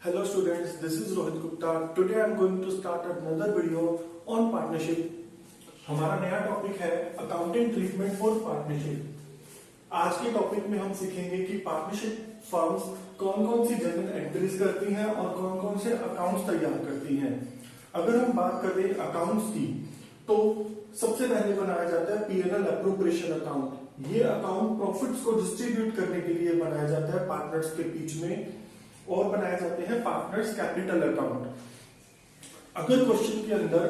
Hello students, this is Rohit Gupta. Today I am going to start another video on partnership. हमारा नया topic है accounting treatment for partnership. आज के topic में हम सीखेंगे कि पार्टनरशिप फर्म्स कौन कौन सी जनरल एंट्रीज करती हैं और कौन कौन से अकाउंट्स तैयार करती हैं। अगर हम बात करें अकाउंट्स की, तो सबसे पहले बनाया जाता है P&L एप्रोप्रिएशन अकाउंट। ये अकाउंट प्रॉफिट्स को डिस्ट्रीब्यूट करने के लिए बनाया जाता है पार्टनर्स के बीच में, और बनाए जाते हैं पार्टनर्स कैपिटल अकाउंट। अगर क्वेश्चन के अंदर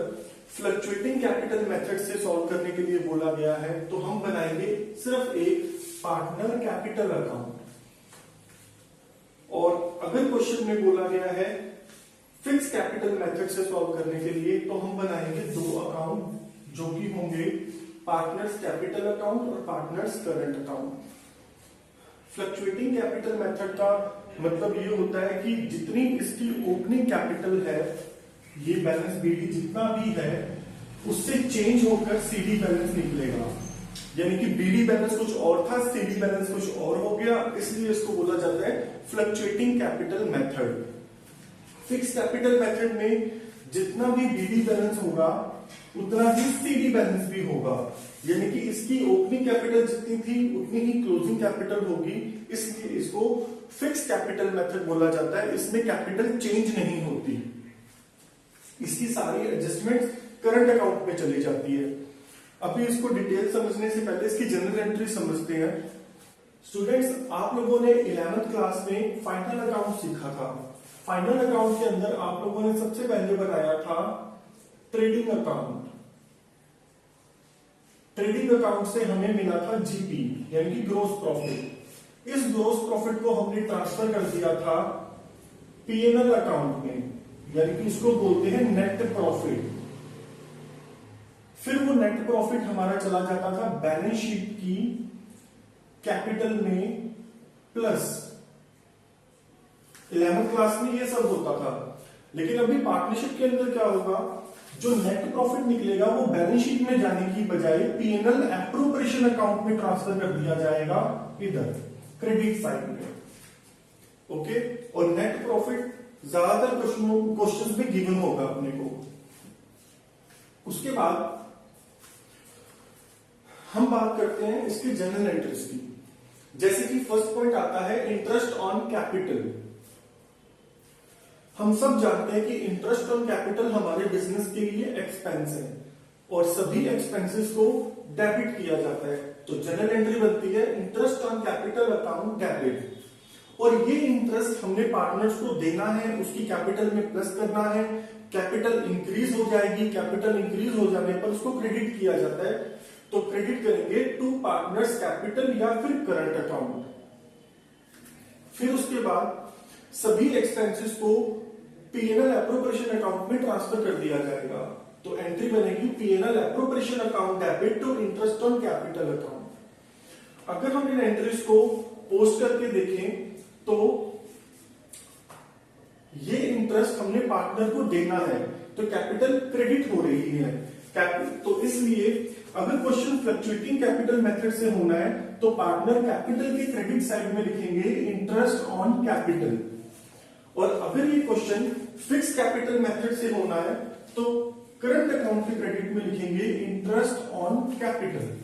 फ्लक्चुएटिंग कैपिटल मेथड से सॉल्व करने के लिए बोला गया है, तो हम बनाएंगे सिर्फ एक पार्टनर कैपिटल अकाउंट। और अगर क्वेश्चन में बोला गया है फिक्स कैपिटल मेथड से सॉल्व करने के लिए, तो हम बनाएंगे दो अकाउंट जो कि होंगे पार्टनर्स कैपिटल अकाउंट और partners current account. Fluctuating capital method का मतलब ये होता है कि जितनी इसकी ओपनिंग कैपिटल है, ये बैलेंस बीडी जितना भी है, उससे चेंज होकर सीडी बैलेंस निकलेगा। यानी कि बीडी बैलेंस कुछ और था, सीडी बैलेंस कुछ और हो गया, इसलिए इसको बोला जाता है fluctuating capital method. Fix capital method में जितना भी बीडी बैलेंस होगा उतना ही सीडी बैलेंस भी होगा। यानी कि इसकी ओपनिंग कैपिटल जितनी थी उतनी ही क्लोजिंग कैपिटल होगी, इसलिए इसको फिक्स कैपिटल मेथड बोला जाता है। इसमें कैपिटल चेंज नहीं होती, इसकी सारी एडजस्टमेंट करंट अकाउंट में चली जाती है। अभी इसको डिटेल समझने से पहले इसकी जनरल एंट्री समझते हैं। स्टूडेंट्स, आप लोगों ने 11th क्लास में फाइनल अकाउंट सीखा था। फाइनल अकाउंट के अंदर आप लोगों ने सबसे पहले बनाया था ट्रेडिंग अकाउंट। ट्रेडिंग अकाउंट से हमें मिला था जीपी, यानी कि ग्रोस प्रॉफिट। इस ग्रोस प्रॉफिट को हमने ट्रांसफर कर दिया था पीएनएल अकाउंट में, यानी कि इसको बोलते हैं नेट प्रॉफिट। फिर वो नेट प्रॉफिट हमारा चला जाता था बैलेंस शीट की कैपिटल में प्लस। 11th क्लास में ये सब होता था, लेकिन अभी पार्टनरशिप के अंदर क्या होगा, जो नेट प्रॉफिट निकलेगा वो बैलेंस शीट में जाने की बजाय पीएनएल एप्रोप्रिएशन अकाउंट में ट्रांसफर कर दिया जाएगा, इधर क्रेडिट साइड में। ओके, और नेट प्रॉफिट ज्यादातर क्वेश्चंस में गिवन होगा अपने को। उसके बाद हम बात करते हैं इसकी जनरल एंट्रीज की। जैसे कि फर्स्ट पॉइंट आता है इंटरेस्ट ऑन कैपिटल। हम सब जानते हैं कि इंटरेस्ट ऑन कैपिटल हमारे बिजनेस के लिए एक्सपेंस है और सभी एक्सपेंसेस को डेबिट किया जाता है। तो जनरल एंट्री बनती है interest on capital account debit. और ये इंटरेस्ट हमने पार्टनर्स को देना है, उसकी कैपिटल में प्लस करना है। कैपिटल इंक्रीज हो जाएगी, कैपिटल इंक्रीज हो जाने पर उसको क्रेडिट किया जाता है। तो क्रेडिट करेंगे टू पार्टनर्स कैपिटल या फिर करंट अकाउंट। फिर उसके बाद सभी एक्सपेंसेस को पीएनएल एप्रोप्रिएशन अकाउंट में ट्रांसफर कर दिया जाएगा। तो एंट्री बनेगी PNL appropriation account debit to interest on capital account. अगर हम इन एंट्रीज को पोस्ट करके देखें तो ये इंटरेस्ट हमने पार्टनर को देना है, तो कैपिटल क्रेडिट हो रही है। तो इसलिए अगर क्वेश्चन फ्लक्चुएटिंग कैपिटल मेथड से होना है, तो पार्टनर कैपिटल के क्रेडिट साइड में लिखेंगे इंटरेस्ट ऑन कैपिटल। और अगर ये क्वेश्चन फिक्स कैपिटल मेथड से होना है, तो करंट अकाउंट के क्रेडिट में लिखेंगे इंटरेस्ट ऑन कैपिटल।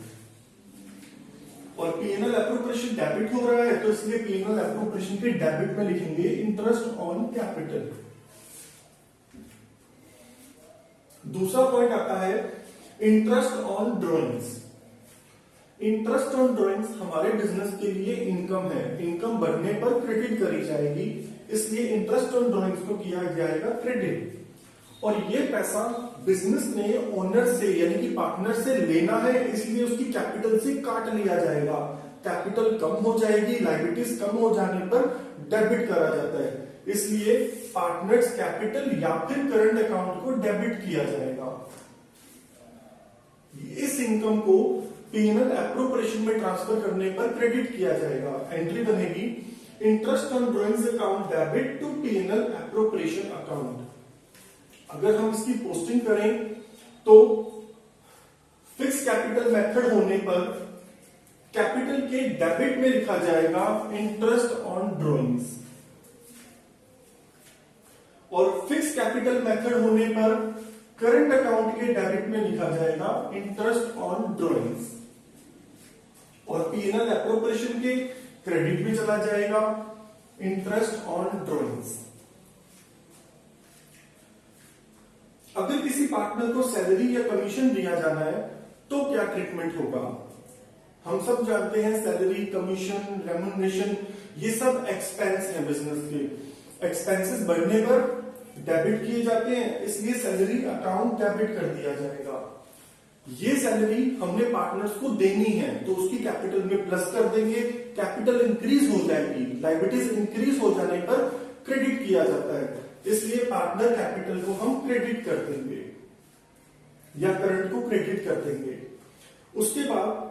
और पीएनएल एप्रोप्रिएशन डेबिट हो रहा है, तो इसलिए पीएनएल एप्रोप्रिएशन के डेबिट में लिखेंगे इंटरेस्ट ऑन कैपिटल। दूसरा पॉइंट आता है interest on drawings. Interest on drawings हमारे बिजनेस के लिए इनकम है, इनकम बढ़ने पर क्रेडिट करी जाएगी, इसलिए इंटरेस्ट ऑन ड्रॉइंग्स को किया जाएगा क्रेडिट। और ये पैसा बिजनेस ने ओनर से यानी कि पार्टनर से लेना है, इसलिए उसकी कैपिटल से काट लिया जाएगा। कैपिटल कम हो जाएगी, लायबिलिटीज कम हो जाने पर डेबिट करा जाता है, इसलिए पार्टनर्स कैपिटल या फिर करंट अकाउंट को डेबिट किया जाएगा। इस इनकम को पीएनएल एप्रोप्रिएशन में ट्रांसफर करने पर क्रेडिट किया जाएगा। एंट्री बनेगी interest on drawings account debit to PNL appropriation account. अगर हम इसकी पोस्टिंग करें तो फिक्स कैपिटल मेथड होने पर कैपिटल के डेबिट में लिखा जाएगा इंटरेस्ट ऑन ड्रॉइंग्स। और फिक्स कैपिटल मेथड होने पर करंट अकाउंट के डेबिट में लिखा जाएगा इंटरेस्ट ऑन ड्रॉइंग्स, और पीएनएल एप्रोप्रिएशन के क्रेडिट में चला जाएगा इंटरेस्ट ऑन ड्रॉइंग्स। अगर किसी पार्टनर को सैलरी या कमीशन दिया जाना है तो क्या ट्रीटमेंट होगा? हम सब जानते हैं सैलरी, कमीशन, रेम्यूनरेशन ये सब एक्सपेंस है बिजनेस के। एक्सपेंसेस बढ़ने पर डेबिट किए जाते हैं, इसलिए सैलरी अकाउंट डेबिट कर दिया जाएगा। ये सैलरी हमने पार्टनर्स को देनी है तो उसकी कैपिटल में प्लस कर देंगे, कैपिटल इंक्रीज हो जाएगी। लायबिलिटीज इंक्रीज हो जाने पर क्रेडिट किया जाता है, इसलिए पार्टनर कैपिटल को हम क्रेडिट कर देंगे या करंट को क्रेडिट कर देंगे। उसके बाद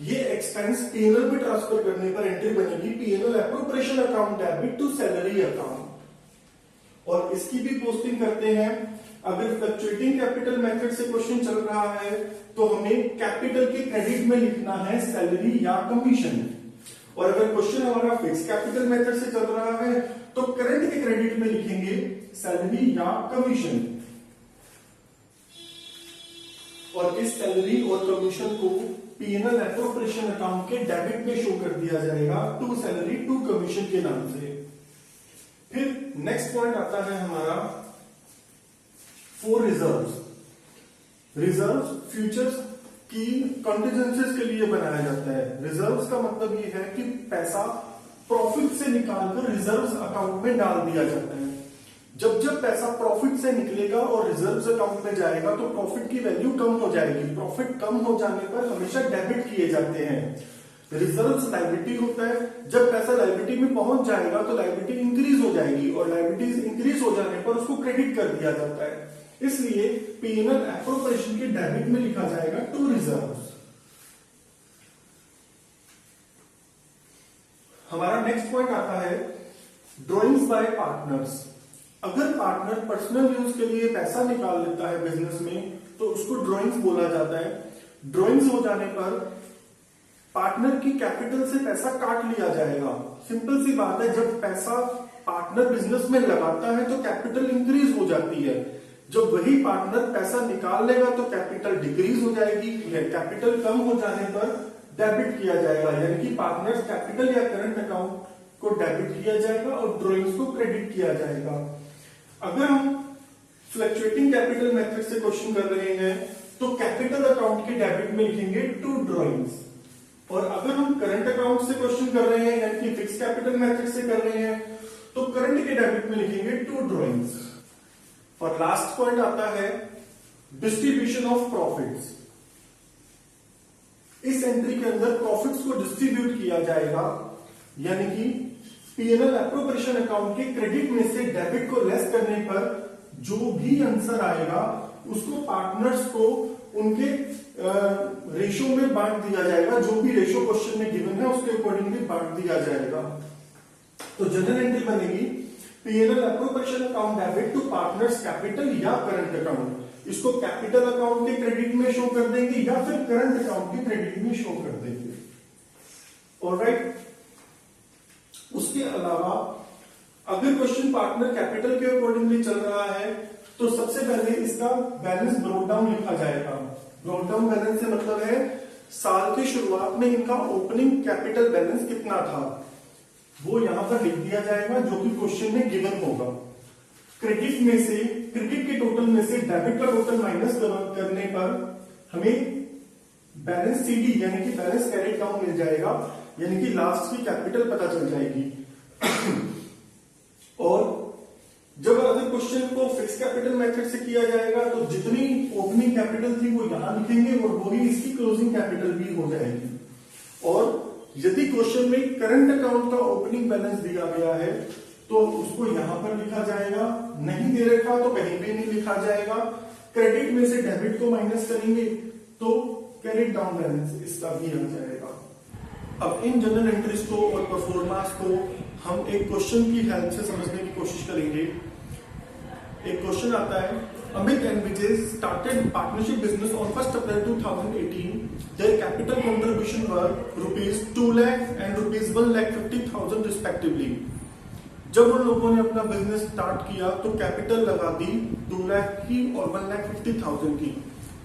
ये एक्सपेंस पीएनएल में ट्रांसफर करने पर एंट्री बनेगी PNL appropriation account debit to salary account, और इसकी भी पोस्टिंग करते हैं। अगर फ्लक्चुएटिंग कैपिटल मेथड से क्वेश्चन चल रहा है तो हमें कैपिटल के क्रेडिट में लिखना है सैलरी या कमीशन, और अगर क्वेश्चन हमारा फिक्स कैपिटल मेथड से चल रहा है तो करंट के क्रेडिट में लिखेंगे सैलरी या कमीशन, और इस सैलरी और कमीशन को पीएनएल एप्रोप्रिएशन अकाउंट के डेबिट में शो कर दिया जाएगा टू सैलरी टू कमीशन के नाम से। फिर नेक्स्ट पॉइंट आता है हमारा फॉर रिजर्व्स। रिजर्व्स फ्यूचर्स की कंटीजेंसीज के लिए बनाया जाता है। रिजर्व्स का मतलब ये है कि पैसा प्रॉफिट से निकालकर रिजर्व्स अकाउंट में डाल दिया जाता है। जब जब पैसा प्रॉफिट से निकलेगा और रिजर्व्स अकाउंट में जाएगा तो प्रॉफिट की वैल्यू कम हो जाएगी। प्रॉफिट कम हो जाने पर हमेशा डेबिट किए जाते हैं। रिजर्व्स लायबिलिटी होता है, जब पैसा लायबिलिटी में पहुंच जाएगा तो लायबिलिटी इंक्रीज हो जाएगी, और लायबिलिटीज इंक्रीज हो जाने पर उसको क्रेडिट कर दिया जाता है। इसलिए पीएनएल एप्रोप्रिएशन के डेबिट में लिखा जाएगा टू रिजर्व्स। हमारा नेक्स्ट पॉइंट आता है ड्रॉइंग्स बाय पार्टनर्स। अगर पार्टनर पर्सनल यूज के लिए पैसा निकाल लेता है बिजनेस में तो उसको ड्रॉइंग्स बोला जाता है। ड्रॉइंग्स हो जाने पर पार्टनर की कैपिटल से पैसा काट लिया जाएगा। सिंपल सी बात है, जब पैसा पार्टनर बिजनेस में लगाता है तो कैपिटल इंक्रीज हो जाती है। जब वही पार्टनर पैसा निकाल लेगा तो कैपिटल डिक्रीज हो जाएगी। कैपिटल कम हो जाने पर डेबिट किया जाएगा, यानी कि पार्टनर्स कैपिटल या करंट अकाउंट को डेबिट किया जाएगा और ड्रॉइंग्स को क्रेडिट किया जाएगा। अगर हम फ्लक्चुएटिंग कैपिटल मेथड से क्वेश्चन कर रहे हैं तो कैपिटल अकाउंट के डेबिट में लिखेंगे टू ड्रॉइंग्स, और अगर हम करंट अकाउंट से क्वेश्चन कर रहे हैं यानी कि फिक्स कैपिटल मेथड से कर रहे हैं तो करंट के डेबिट में लिखेंगे टू ड्रॉइंग्स। और लास्ट पॉइंट आता है डिस्ट्रीब्यूशन ऑफ प्रॉफिट्स। इस एंट्री के अंदर प्रॉफिट्स को डिस्ट्रीब्यूट किया जाएगा, यानी कि पीएनएल एप्रोप्रिएशन अकाउंट के क्रेडिट में से डेबिट को लेस करने पर जो भी आंसर आएगा उसको पार्टनर्स को उनके रेशो में बांट दिया जाएगा। जो भी रेशो क्वेश्चन में गिवन है उसके अकॉर्डिंगली बांट दिया जाएगा। तो जनरल एंट्री बनेगी PNL appropriation account debit to partners capital या करंट अकाउंट। इसको कैपिटल अकाउंट के क्रेडिट में शो कर देंगे या फिर करंट अकाउंट के क्रेडिट में शो कर देंगे। ऑलराइट, उसके अलावा अगर क्वेश्चन पार्टनर कैपिटल के अकॉर्डिंगली चल रहा है तो सबसे पहले इसका बैलेंस ब्रोक डाउन लिखा जाएगा। ब्रोक डाउन बैलेंस से मतलब है साल की शुरुआत में इनका ओपनिंग कैपिटल बैलेंस कितना था वो यहां पर लिख दिया जाएगा, जो कि क्वेश्चन में गिवन होगा। क्रेडिट में से, क्रेडिट के टोटल में से डेबिट का टोटल माइनस करने पर हमें बैलेंस सीडी यानी कि बैलेंस कैरिड डाउन मिल जाएगा, यानी कि लास्ट की कैपिटल पता चल जाएगी। और जब अगर क्वेश्चन को फिक्स कैपिटल मेथड से किया जाएगा तो जितनी ओपनिंग कैपिटल थी वो यहां लिखेंगे और वही इसकी क्लोजिंग कैपिटल भी हो जाएगी। और यदि क्वेश्चन में करंट अकाउंट का ओपनिंग बैलेंस दिया गया है तो उसको यहां पर लिखा जाएगा, नहीं दे रखा तो कहीं भी नहीं लिखा जाएगा। क्रेडिट में से डेबिट को माइनस करेंगे तो कैरिड डाउन बैलेंस इसका भी आ जाएगा। अब इन जनरल एंट्रीज को और परफॉर्मेंस को हम एक क्वेश्चन की हेल्प से समझने की कोशिश करेंगे। एक क्वेश्चन आता है, Amit and Vijay started partnership business on 1st April 2018. Their capital contribution were rupees 2 lakh and rupees 1,50,000 respectively. जब उन लोगों ने अपना बिजनेस स्टार्ट किया तो कैपिटल लगा दी 2 लाख की और 1,50,000 की।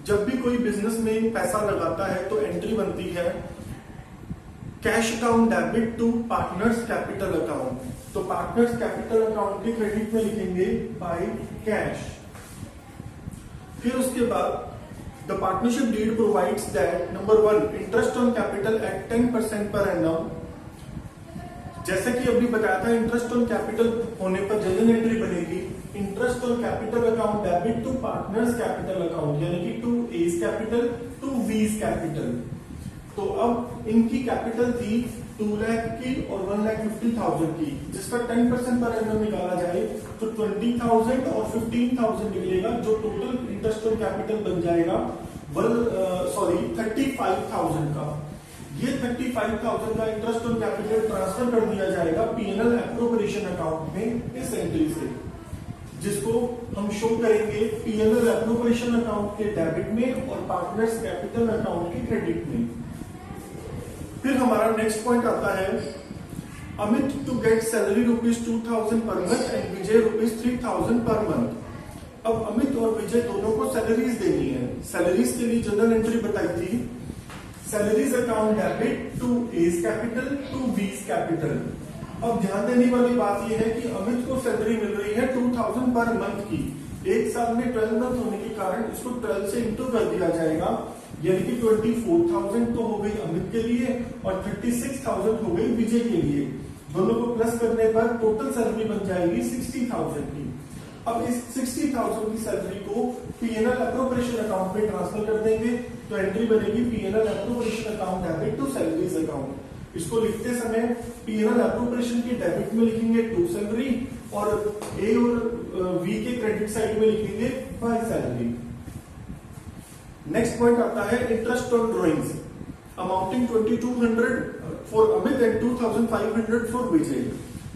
जब भी कोई बिजनेस में पैसा लगाता है तो एंट्री बनती है cash account debit to partners capital account. तो पार्टनर्स कैपिटल अकाउंट के क्रेडिट में लिखेंगे बाय कैश। फिर उसके बाद the partnership deed provides that number 1 interest on capital at 10% per annum. जैसे कि अभी बताया था इंटरेस्ट ऑन कैपिटल होने पर जनरल एंट्री बनेगी interest on capital account debit to partners capital account, यानी कि to A's capital to V's capital. तो अब इनकी कैपिटल थी 2 लाख की और 1,50,000 की, जिसका 10% पर एनम निकाला जाए तो 20,000 और 15,000 निकलेगा, जो टोटल इंटरेस्ट ऑन कैपिटल बन जाएगा 35,000 का। ये 35,000 का इंटरेस्ट ऑन कैपिटल ट्रांसफर कर दिया जाएगा पीएनएल एप्रोप्रिएशन अकाउंट में इस एंट्री से, जिसको हम शो करेंगे पीएनएल एप्रोप्रिएशन अकाउंट के डेबिट में और पार्टनर्स कैपिटल अकाउंट के क्रेडिट में। फिर हमारा नेक्स्ट पॉइंट आता है Amit to get salary ₹2,000 per month and Vijay ₹3,000 per month. अब अमित और विजय दोनों को सैलरीज देनी है। सैलरीज के लिए जनरल एंट्री बताई थी salaries account debit to A's capital to V's capital. अब ध्यान देने वाली बात यह है कि अमित को सैलरी मिल रही है 2,000 पर मंथ की। एक साल में 12 मंथ होने के कारण इसको 12 से इंटू कर दिया जाएगा, यानी कि 24,000 तो हो गई अमित के लिए और 36,000 हो गई विजय के लिए। दोनों को प्लस करने पर टोटल सैलरी बन जाएगी 60,000 की। अब इस 60,000 की सैलरी को पीएनएल एप्रोप्रिएशन अकाउंट में ट्रांसफर कर देंगे, तो एंट्री बनेगी PNL appropriation account debit to salaries account. इसको लिखते समय पीएनएल एप्रोप्रिएशन के डेबिट में लिखेंगे टू सैलरी और ए और वी के क्रेडिट साइड में लिखेंगे बाय सैलरी। नेक्स्ट पॉइंट आता है interest on drawings amounting 2,200 for Amit and 2,500 for Vijay.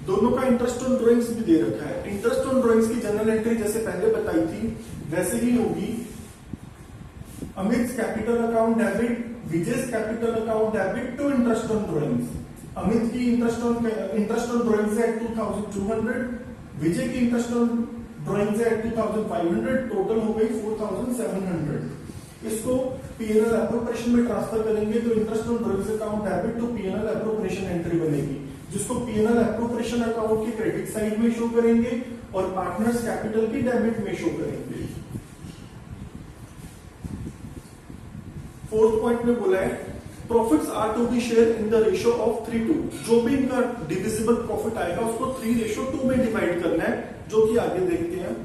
दोनों का इंटरेस्ट ऑन ड्रॉइंग्स भी दे रखा है। इंटरेस्ट ऑन ड्रॉइंग्स की जनरल एंट्री जैसे पहले बताई थी वैसे ही होगी Amit capital account debit Vijay capital account debit to interest on drawings. Amit की इंटरेस्ट ऑन ड्रॉइंग्स है 2,200, विजय की इंटरेस्ट ऑन ड्रॉइंग्स है 2,500, टोटल हो गई 4,700। इसको पीएनएल एप्रोप्रिएशन में ट्रांसफर करेंगे तो interest on drawings account debit to PNL appropriation entry बनेगी, जिसको पीएनएल एप्रोप्रिएशन अकाउंट के क्रेडिट साइड में शो करेंगे और पार्टनर्स कैपिटल की डेबिट में शो करेंगे। फोर्थ पॉइंट में बोला है profits are to be share in the ratio of 3:2। जो भी इनका डिविजिबल प्रॉफिट आएगा उसको 3:2 में डिवाइड करना है, जो कि आगे देखते हैं।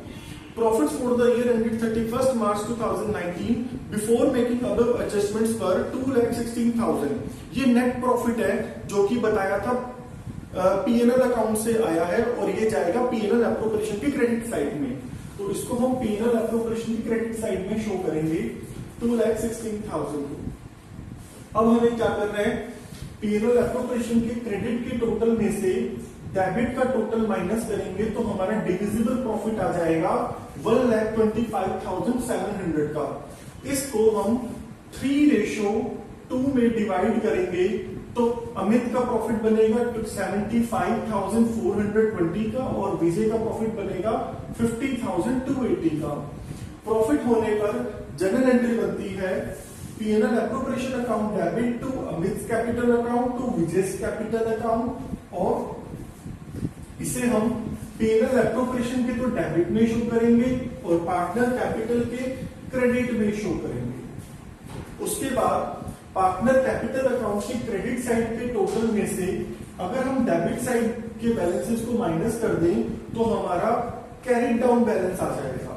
Profits for the year ended 31 March 2019 before making other adjustments पर 2,16,000। ये नेट प्रॉफिट है जो कि बताया था पीएनएल अकाउंट से आया है और ये जाएगा पीएनएल एप्रोप्रिएशन की क्रेडिट साइड में। तो इसको हम पीएनएल एप्रोप्रिएशन की क्रेडिट साइड में शो करेंगे 2,16,000 को। अब हमें क्या करना है पीएनएल एप्रोप्रिएशन के क्रेडिट के टोटल में से डेबिट का टोटल माइनस करेंगे तो हमारा डिविजिबल प्रॉफिट आ जाएगा 1,25,700 का। इसको हम 3:2 में डिवाइड करेंगे तो अमित का प्रॉफिट बनेगा 75,420 का और विजय का प्रॉफिट बनेगा 50,280 का। प्रॉफिट होने पर जनरल एंट्री बनती है PNL appropriation account debit to Amit capital account to Vijay capital account, और इसे हम पीएनएल एप्रोप्रिएशन के तो डेबिट में शो करेंगे और पार्टनर कैपिटल के क्रेडिट में शो करेंगे। उसके बाद पार्टनर कैपिटल अकाउंट की क्रेडिट साइड के टोटल में से अगर हम डेबिट साइड के बैलेंसेस को माइनस कर दें तो हमारा कैरी डाउन बैलेंस आ जाएगा।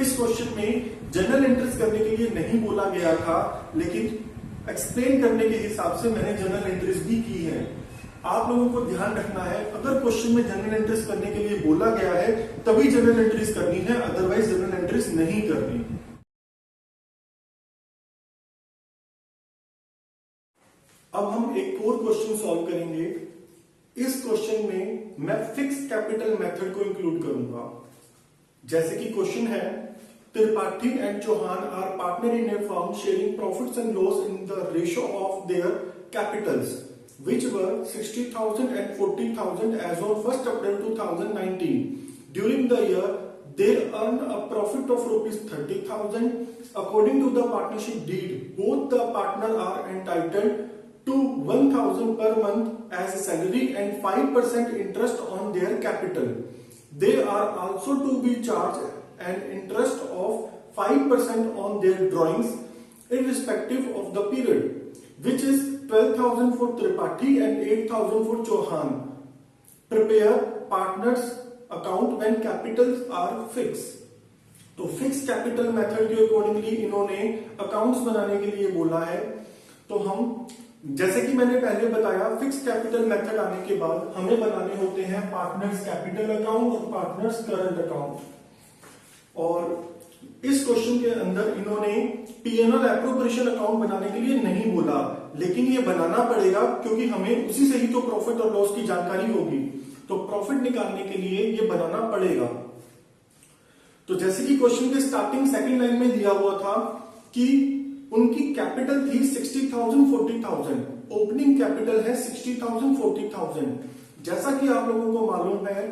इस क्वेश्चन में जनरल एंट्रीज करने के लिए नहीं बोला गया था, लेकिन एक्सप्लेन करने के हिसाब से मैंने जनरल एंट्रीज भी की है। आप लोगों को ध्यान रखना है अगर क्वेश्चन में जनरल एंट्रीज करने के लिए बोला गया है तभी जनरल एंट्रीज करनी है, अदरवाइज जनरल एंट्रीज नहीं करनी। अब हम एक और क्वेश्चन सॉल्व करेंगे। इस क्वेश्चन में मैं फिक्स कैपिटल मेथड को इंक्लूड करूंगा। जैसे कि क्वेश्चन है Tripathi and Chauhan are partner in a firm sharing profits and loss in the ratio of their capitals. which were 60,000 and 40,000 as on 1st April 2019. During the year, they earned a profit of rupees 30,000. According to the partnership deed, both the partners are entitled to 1,000 per month as a salary and 5% interest on their capital. They are also to be charged an interest of 5% on their drawings irrespective of the period, which is 12,000 for Tripathi and 8,000 for Chauhan. Prepare partners account when capitals are fixed. तो fix capital method के accordingly इन्होंने accounts बनाने के लिए बोला है। तो हम जैसे कि मैंने पहले बताया, फिक्स कैपिटल मेथड आने के बाद हमें बनाने होते हैं पार्टनर्स कैपिटल अकाउंट और पार्टनर्स करंट अकाउंट। और इस क्वेश्चन के अंदर इन्होंने पीएनएल एप्रोप्रिएशन अकाउंट बनाने के लिए नहीं बोला, लेकिन ये बनाना पड़ेगा क्योंकि हमें उसी से ही तो प्रॉफिट और लॉस की जानकारी होगी। तो प्रॉफिट निकालने के लिए ये बनाना पड़ेगा। तो जैसे कि क्वेश्चन के स्टार्टिंग सेकंड लाइन में दिया हुआ था कि उनकी कैपिटल थी 60,000 40,000, ओपनिंग कैपिटल है 60,000 40,000। जैसा कि आप लोगों को मालूम है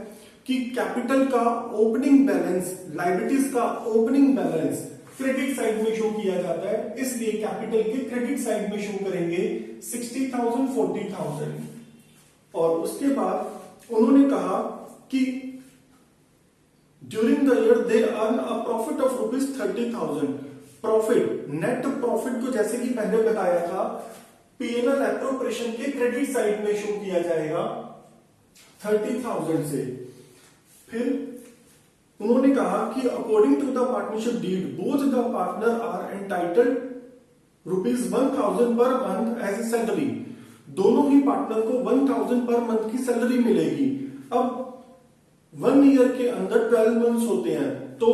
कि कैपिटल का ओपनिंग बैलेंस, लायबिलिटीज का ओपनिंग बैलेंस क्रेडिट साइड में शो किया जाता है, इसलिए कैपिटल के क्रेडिट साइड में शो करेंगे 60,000 40,000। और उसके बाद उन्होंने कहा कि during the year they earn a profit of rupees 30,000। Profit, net profit को जैसे कि पहले बताया था, पीएनएल एप्रोप्रिएशन के क्रेडिट साइड में शो किया जाएगा 30,000 से। फिर उन्होंने कहा कि according to the partnership deed both the partner are entitled rupees 1,000 per month as a salary. दोनों ही पार्टनर को 1,000 पर मंथ की सैलरी मिलेगी। अब 1 ईयर के अंदर 12 मंथ्स होते हैं, तो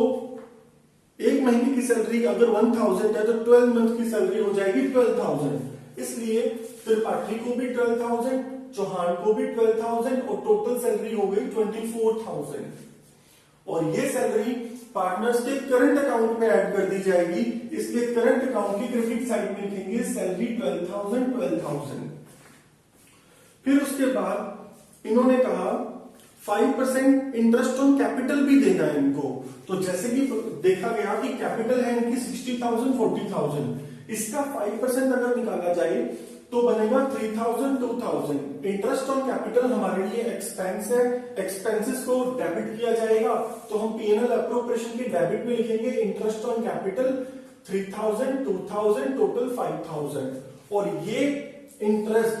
एक महीने की सैलरी अगर 1,000 है तो 12 मंथ की सैलरी हो जाएगी 12,000। इसलिए त्रिपाठी को भी 12,000, चौहान को भी 12,000 और टोटल सैलरी हो गई 24,000। और ये सैलरी पार्टनर्स के करंट अकाउंट में ऐड कर दी जाएगी, इसलिए करंट अकाउंट की क्रेडिट साइड में लिखेंगे सैलरी 12,000। फिर उसके बाद इन्होंने कहा 5% इंटरेस्ट ऑन कैपिटल भी देना है इनको। तो जैसे कि देखा गया कि कैपिटल है इनकी 60,000 40,000, इसका 5% अगर निकाला जाए तो बनेगा 3,000 2,000। इंटरेस्ट ऑन कैपिटल हमारे लिए एक्सपेंस है, एक्सपेंसेस को डेबिट किया जाएगा, तो हम पीएनएल एप्रोप्रिएशन के डेबिट में लिखेंगे इंटरेस्ट ऑन कैपिटल 3,000 2,000 टोटल 5,000। और ये इंटरेस्ट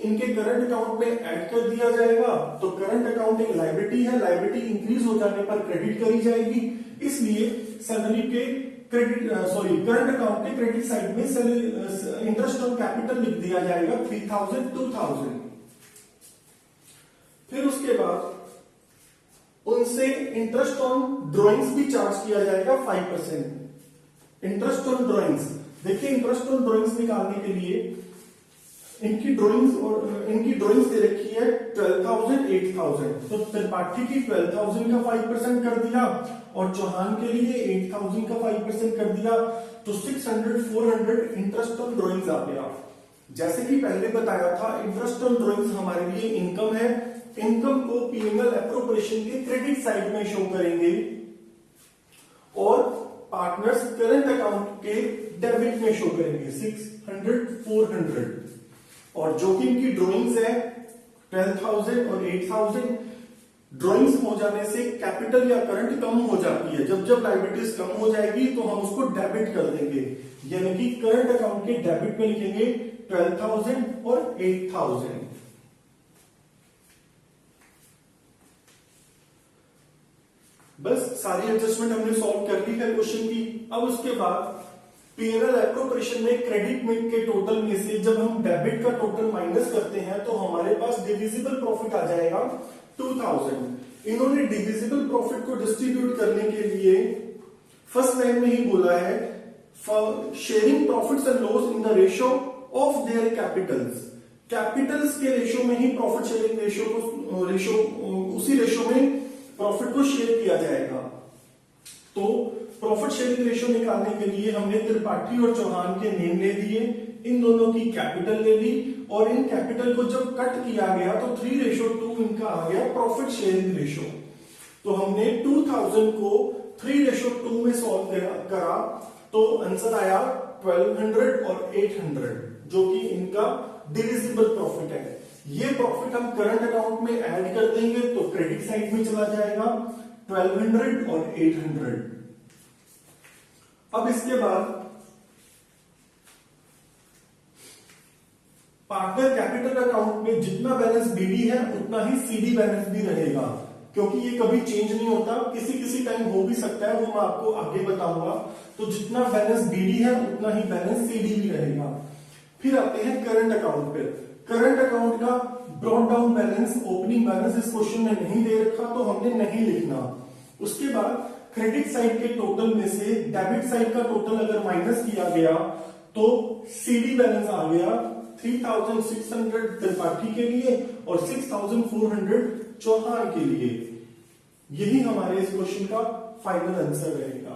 इनके करंट अकाउंट में ऐड कर दिया जाएगा। तो करंट अकाउंट एक लायबिलिटी है, लायबिलिटी इंक्रीज हो जाने पर क्रेडिट करी जाएगी, इसलिए सैलरी के क्रेडिट करंट अकाउंट के क्रेडिट साइड में इंटरेस्ट ऑन कैपिटल लिख दिया जाएगा 3,000 2,000। फिर उसके बाद उनसे इंटरेस्ट ऑन ड्रॉइंग्स भी चार्ज किया जाएगा 5%। इंटरेस्ट ऑन ड्रॉइंग्स, देखिए इंटरेस्ट ऑन ड्रॉइंग्स निकालने के लिए इनकी ड्रॉइंग्स दे रखी है 12,000 8,000। तो त्रिपाठी की 12,000 का 5% कर दिया और चौहान के लिए 8,000 का 5% कर दिया, तो 600 400 इंटरेस्ट ऑन ड्रॉइंग्स आ गया। जैसे कि पहले बताया था, इंटरेस्ट ऑन ड्रॉइंग्स हमारे लिए इनकम है। इनकम को पीएनएल एप्रोप्रिएशन के क्रेडिट साइड में शो करेंगे और पार्टनर्स करंट अकाउंट के डेबिट में शो करेंगे 600 400। और जो कि इनकी ड्रॉइंग्स है 12,000 और 8,000, ड्रॉइंग्स हो जाने से कैपिटल या करंट कम हो जाती है। जब जब लायबिलिटीज कम हो जाएगी तो हम उसको डेबिट कर देंगे, यानी कि करंट अकाउंट के डेबिट में लिखेंगे 12,000 और 8,000। बस सारी एडजस्टमेंट हमने सॉल्व कर ली है क्वेश्चन की। अब उसके बाद पीएनएल एप्रोप्रिएशन में क्रेडिट में के टोटल में से जब हम डेबिट का टोटल माइनस करते हैं तो हमारे पास डिविजिबल प्रॉफिट आ जाएगा 2,000। इन्होंने डिविजिबल प्रॉफिट को डिस्ट्रीब्यूट करने के लिए फर्स्ट लाइन में ही बोला है sharing profits and loss in the ratio of their Capitals. Capitals के रेशियो में ही प्रॉफिट शेयरिंग उसी रेशियो में प्रॉफिट को शेयर किया जाएगा। तो प्रॉफिट शेयरिंग रेशियो निकालने के लिए हमने त्रिपाठी और चौहान के नेम ले दिए, इन दोनों की कैपिटल ले ली और इन कैपिटल को जब कट किया गया तो 3:2 इनका आ गया प्रॉफिट शेयरिंग रेशो। तो हमने 2000 को 3:2 में सॉल्व करा तो आंसर आया 1200 और 800, जो कि इनका डिविजिबल प्रॉफिट है। ये प्रॉफिट हम करंट अकाउंट में ऐड कर देंगे तो क्रेडिट साइड में चला जाएगा 1200 और 800। अब इसके बाद पार्टनर कैपिटल अकाउंट में जितना बैलेंस बीडी है उतना ही सीडी बैलेंस भी रहेगा, क्योंकि ये कभी चेंज नहीं होता, किसी किसी टाइम हो भी सकता है, वो मैं आपको आगे बताऊंगा। तो जितना बैलेंस बीडी है उतना ही बैलेंस सीडी भी रहेगा। फिर आते हैं करंट अकाउंट पे। करंट अकाउंट का brought down balance, opening balance इस क्वेश्चन में नहीं दे रखा तो हमने नहीं लिखना। उसके बाद क्रेडिट साइड के टोटल में से डेबिट साइड का टोटल अगर माइनस किया गया तो सीडी बैलेंस आ गया 3600 त्रिपाठी के लिए और 6400 चौहान के लिए। यही हमारे इस क्वेश्चन का फाइनल आंसर रहेगा।